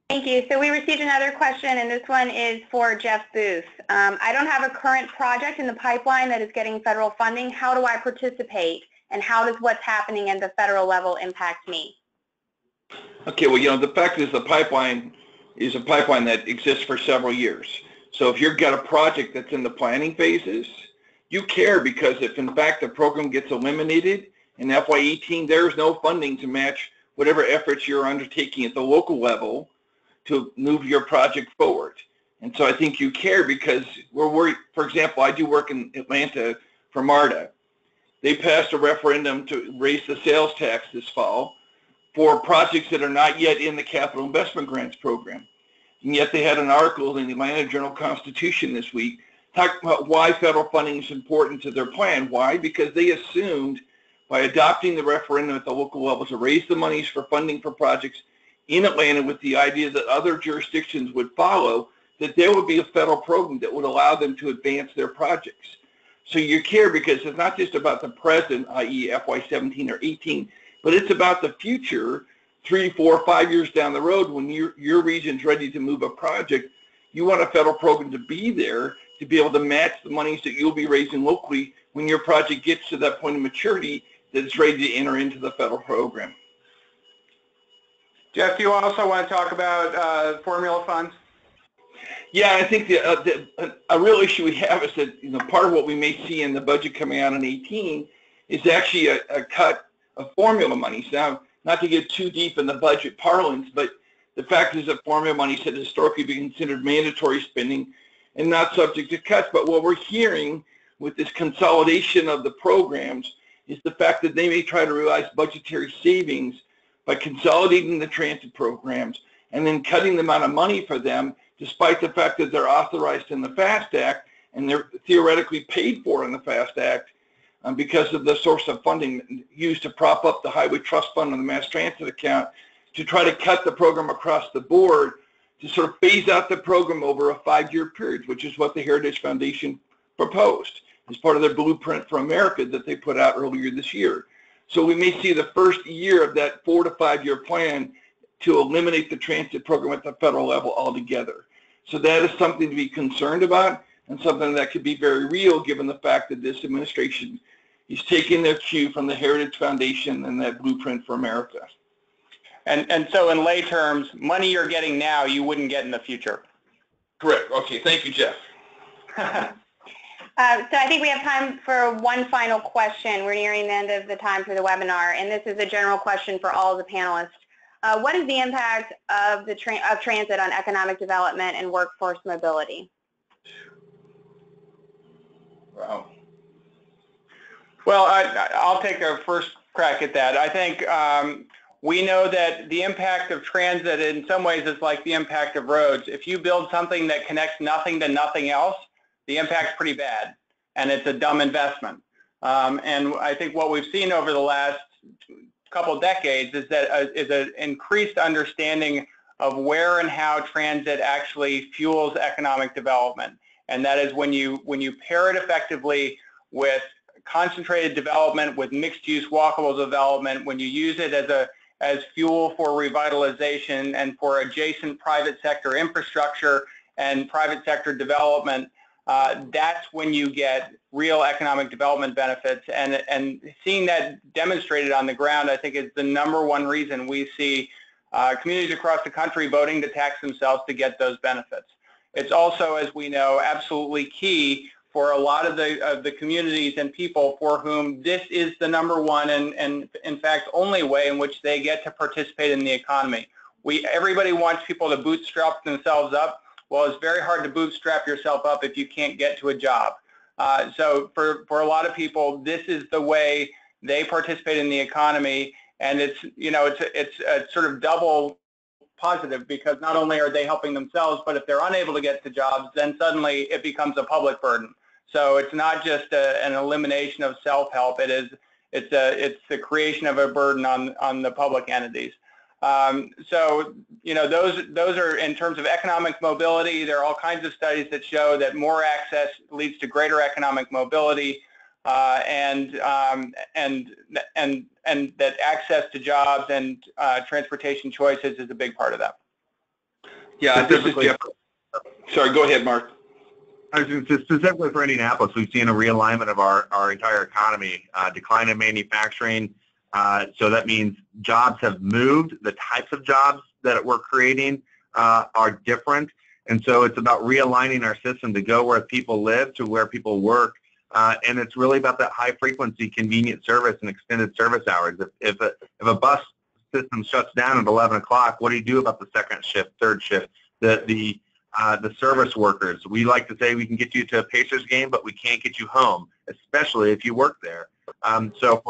Thank you. So we received another question, and this one is for Geoff Boothe. I don't have a current project in the pipeline that is getting federal funding. How do I participate, and how does what's happening at the federal level impact me? Okay, well, the fact is the pipeline is a pipeline that exists for several years. So if you've got a project that's in the planning phases, You care because if in fact the program gets eliminated in FY18, there's no funding to match whatever efforts you're undertaking at the local level to move your project forward. And so I think you care because we're worried. For example, I do work in Atlanta for MARTA. They passed a referendum to raise the sales tax this fall for projects that are not yet in the capital investment grants program. And yet they had an article in the Atlanta Journal-Constitution this week talking about why federal funding is important to their plan. Why? Because they assumed by adopting the referendum at the local level to raise the monies for funding for projects in Atlanta with the idea that other jurisdictions would follow, that there would be a federal program that would allow them to advance their projects. So you care because it's not just about the present, i.e. FY17 or 18, but it's about the future, 3, 4, 5 years down the road when your region's ready to move a project. You want a federal program to be there to be able to match the monies that you'll be raising locally when your project gets to that point of maturity that it's ready to enter into the federal program. Geoff, do you also want to talk about formula funds? Yeah, I think a real issue we have is that part of what we may see in the budget coming out in 18 is actually a cut of formula monies. Now, not to get too deep in the budget parlance, but the fact is that formula monies had historically been considered mandatory spending and not subject to cuts. But what we're hearing with this consolidation of the programs is the fact that they may try to realize budgetary savings by consolidating the transit programs and then cutting the amount of money for them, despite the fact that they're authorized in the FAST Act and they're theoretically paid for in the FAST Act because of the source of funding used to prop up the Highway Trust Fund and the Mass Transit account, to try to cut the program across the board to sort of phase out the program over a 5-year period, which is what the Heritage Foundation proposed as part of their Blueprint for America that they put out earlier this year. So we may see the first year of that 4 to 5 year plan to eliminate the transit program at the federal level altogether. So that is something to be concerned about and something that could be very real given the fact that this administration is taking their cue from the Heritage Foundation and that Blueprint for America. And so in lay terms, money you're getting now you wouldn't get in the future. Correct. Okay. Thank you, Geoff. So I think we have time for one final question. We're nearing the end of the time for the webinar, and this is a general question for all of the panelists. What is the impact of transit on economic development and workforce mobility? Wow. Well, I'll take a first crack at that. I think we know that the impact of transit in some ways is like the impact of roads. If you build something that connects nothing to nothing else, the impact's pretty bad, and it's a dumb investment. And I think what we've seen over the last couple decades is that is an increased understanding of where and how transit actually fuels economic development. And that is when you pair it effectively with concentrated development, with mixed-use walkable development, when you use it as fuel for revitalization and for adjacent private sector infrastructure and private sector development, that's when you get real economic development benefits. And seeing that demonstrated on the ground, I think, is the #1 reason we see communities across the country voting to tax themselves to get those benefits. It's also, as we know, absolutely key for a lot of the communities and people for whom this is the #1 and in fact only way in which they get to participate in the economy. Everybody wants people to bootstrap themselves up. Well, it's very hard to bootstrap yourself up if you can't get to a job. So for a lot of people, this is the way they participate in the economy, and it's a sort of double positive, because not only are they helping themselves, but if they're unable to get to jobs, then suddenly it becomes a public burden. So it's not just an elimination of self-help. It's the creation of a burden on the public entities. So those are in terms of economic mobility. There are all kinds of studies that show that more access leads to greater economic mobility, and that access to jobs and transportation choices is a big part of that. Yeah, this is Geoff. Sorry, go ahead, Mark. Specifically for Indianapolis, we've seen a realignment of our entire economy, decline in manufacturing. So that means jobs have moved. The types of jobs that we're creating are different. And so it's about realigning our system to go where people live to where people work and it's really about that high-frequency, convenient service and extended service hours. If a bus system shuts down at 11 o'clock, what do you do about the second shift, third shift, the service workers? We like to say we can get you to a Pacers game, but we can't get you home, especially if you work there. So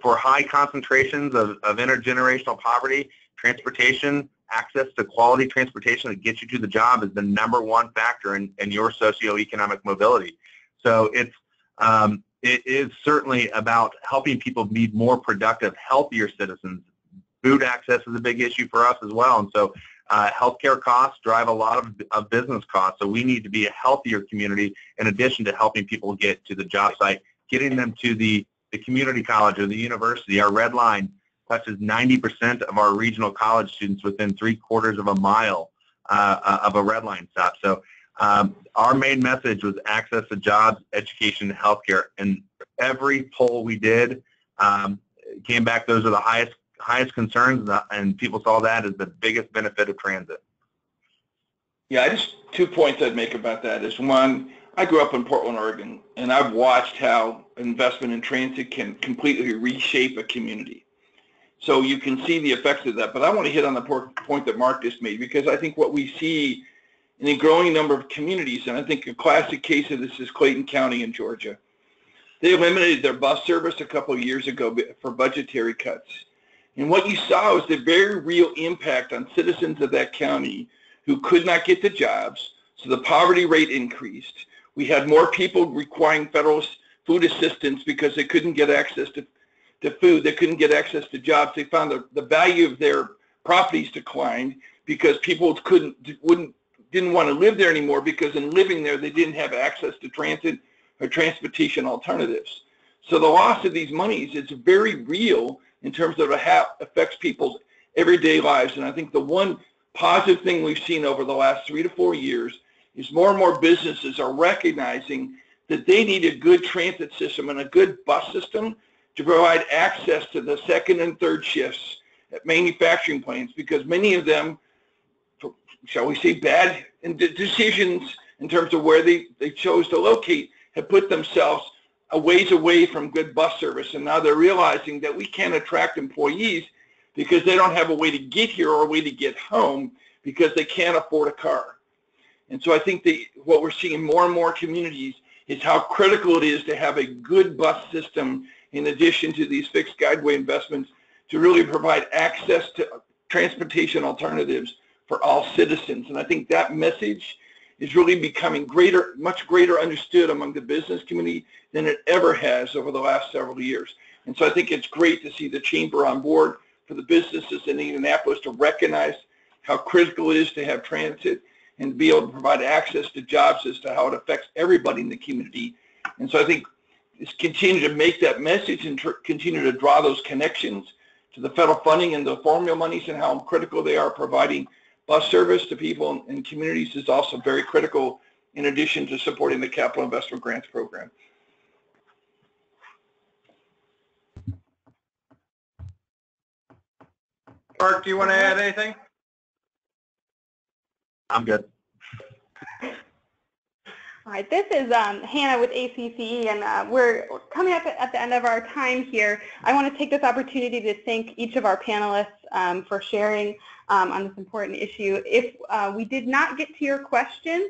for high concentrations of intergenerational poverty, transportation, access to quality transportation that gets you to the job is the #1 factor in your socioeconomic mobility. So it is certainly about helping people be more productive, healthier citizens. Food access is a big issue for us as well, and so healthcare costs drive a lot of business costs. So we need to be a healthier community in addition to helping people get to the job site, getting them to the community college or the university. Our red line touches 90% of our regional college students within 3/4 of a mile of a red line stop. So our main message was access to jobs, education, and healthcare. And every poll we did came back, those are the highest concerns, and people saw that as the biggest benefit of transit. Yeah, just 2 points I'd make about that is, one, I grew up in Portland, Oregon, and I've watched how investment in transit can completely reshape a community. So you can see the effects of that. But I want to hit on the point that Mark just made, because I think what we see in a growing number of communities, and I think a classic case of this is Clayton County in Georgia. They eliminated their bus service a couple of years ago for budgetary cuts. And what you saw was the very real impact on citizens of that county who could not get the jobs, so the poverty rate increased. We had more people requiring federal food assistance because they couldn't get access to food. They couldn't get access to jobs. They found the value of their properties declined because people didn't want to live there anymore, because in living there they didn't have access to transit or transportation alternatives. So the loss of these monies is very real in terms of how it affects people's everyday lives. And I think the one positive thing we've seen over the last 3 to 4 years is more and more businesses are recognizing that they need a good transit system and a good bus system to provide access to the second and third shifts at manufacturing plants, because many of them, shall we say, bad decisions in terms of where they chose to locate, have put themselves a ways away from good bus service. And now they're realizing that we can't attract employees because they don't have a way to get here or a way to get home because they can't afford a car. And so I think what we're seeing in more and more communities is how critical it is to have a good bus system in addition to these fixed guideway investments to really provide access to transportation alternatives for all citizens. And I think that message is really becoming much greater understood among the business community than it ever has over the last several years. And so I think it's great to see the Chamber on board for the businesses in Indianapolis to recognize how critical it is to have transit and be able to provide access to jobs as to how it affects everybody in the community. And so I think it's continue to make that message and continue to draw those connections to the federal funding and the formula monies and how critical they are providing bus service to people in communities is also very critical, in addition to supporting the Capital Investment Grants Program. Mark, do you want to add anything? I'm good. All right, this is Hannah with ACCE, and we're coming up at the end of our time here. I want to take this opportunity to thank each of our panelists for sharing on this important issue. If we did not get to your question,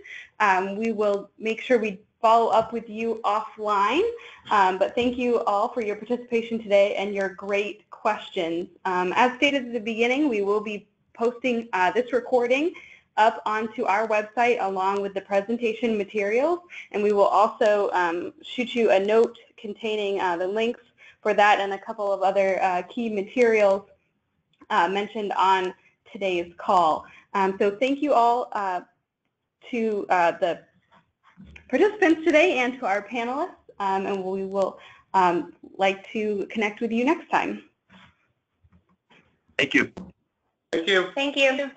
we will make sure we follow up with you offline. But thank you all for your participation today and your great questions. As stated at the beginning, we will be posting this recording up onto our website along with the presentation materials, and we will also shoot you a note containing the links for that and a couple of other key materials mentioned on today's call. So thank you all to the participants today and to our panelists, and we will like to connect with you next time. Thank you. Thank you. Thank you.